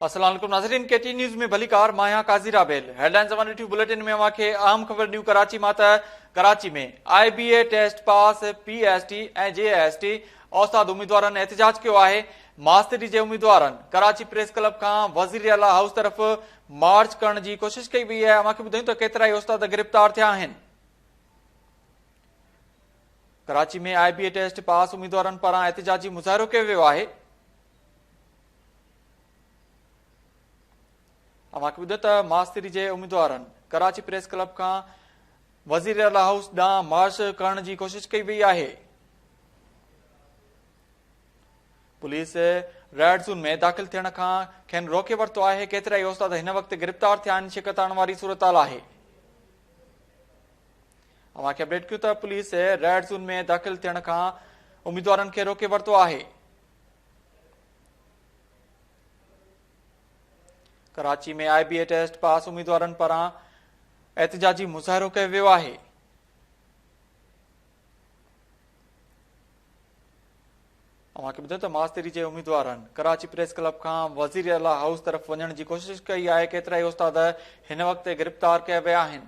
अस्सलाम वालेकुम नाज़रीन, केटी न्यूज़ में भली कार माया काजी राबेल हेडलाइंस वन बुलेटिन में वाके आम खबर न्यू कराची माता कराची में IBA टेस्ट पास PST ऐं JST औस्ताद उम्मीदवारन एहतजाज किया है। मास्तरी जे उम्मीदवारन कराची प्रेस क्लब का वजीर आला हाउस तरफ मार्च करने की कोशिश की हुई है। अमां खे ॿुधायूं त केतिरा ई औस्ताद गिरफ़्तार थिया आहिनि। कराची में IBA टेस्ट पास उम्मीदवारन पारां एहतजाजी मुज़ाहिरो कयो वियो आहे। अमां खे ॿुधायो त मास्तरी जे उम्मीदवारन कराची प्रेस क्लब का वजीर आला हाउस ॾांहुं मार्च करण की कोशिश की हुई है। पुलिस रेड ज़ोन में दाख़िल थियण खां खेनि रोके वरितो आहे। केतिरा ई औस्ताद हिन वक़्तु गिरफ़्तार थिया आहिनि। शिकत आणण वारी सूरत आहे। अवां खे अपडेट कयूं त पुलिस रेड ज़ोन में दाख़िल थियण खां उम्मीदवारन खे रोके वरितो आहे। कराची में IBA टेस्ट पास उम्मीदवारन पारां एहतजाजी मुज़ाहिरो कयो वियो आहे। अवां खे ॿुधायो त मास्तरी जे उम्मीदवारन कराची प्रेस क्लब खां वजीर आला हाउस तरफ़ वञण की कोशिश कई आहे। केतिरा ई औस्ताद हिन वक़्तु गिरफ़्तार कया विया आहिनि।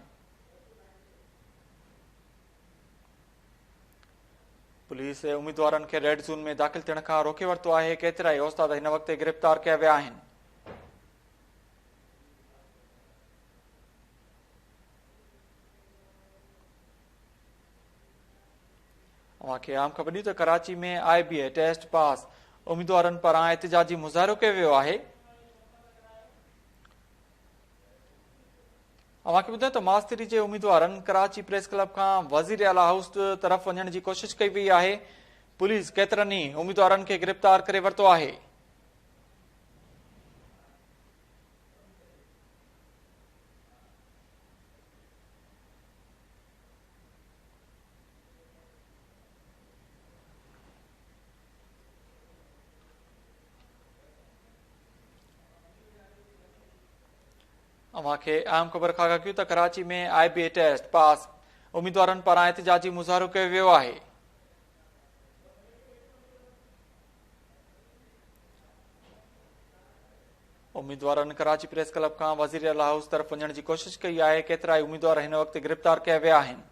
पुलिस उम्मीदवारन खे रेड ज़ोन में दाख़िल थियण खां रोके वरितो आहे। केतिरा ई औस्ताद हिन वक़्तु गिरफ़्तार कया विया आहिनि। अवां खे आम ख़बर ॾियूं त कराची में IBA टेस्ट पास उम्मीदवारन पारां एहतजाजी मुज़ाहिरो कयो वियो आहे। अवां खे ॿुधायो त मास्तरी जे उम्मीदवारन कराची प्रेस क्लब खां वजीर आला हाउस तरफ़ वञण की कोशिश कई वई आहे। पुलिस केतिरनि ई उम्मीदवारन खे गिरफ़्तार करे वरितो आहे। अवां खे अहम ख़बर खां कयूं त कराची में IBA टेस्ट पास उम्मीदवारन पारां एहतजाजी मुज़ाहिरो कयो वियो आहे। उम्मीदवारन कराची प्रेस क्लब खां वजीर आला हाउस तरफ़ वञण की कोशिश कई आहे। केतिरा ई उम्मीदवार हिन वक़्तु गिरफ़्तार कया विया आहिनि।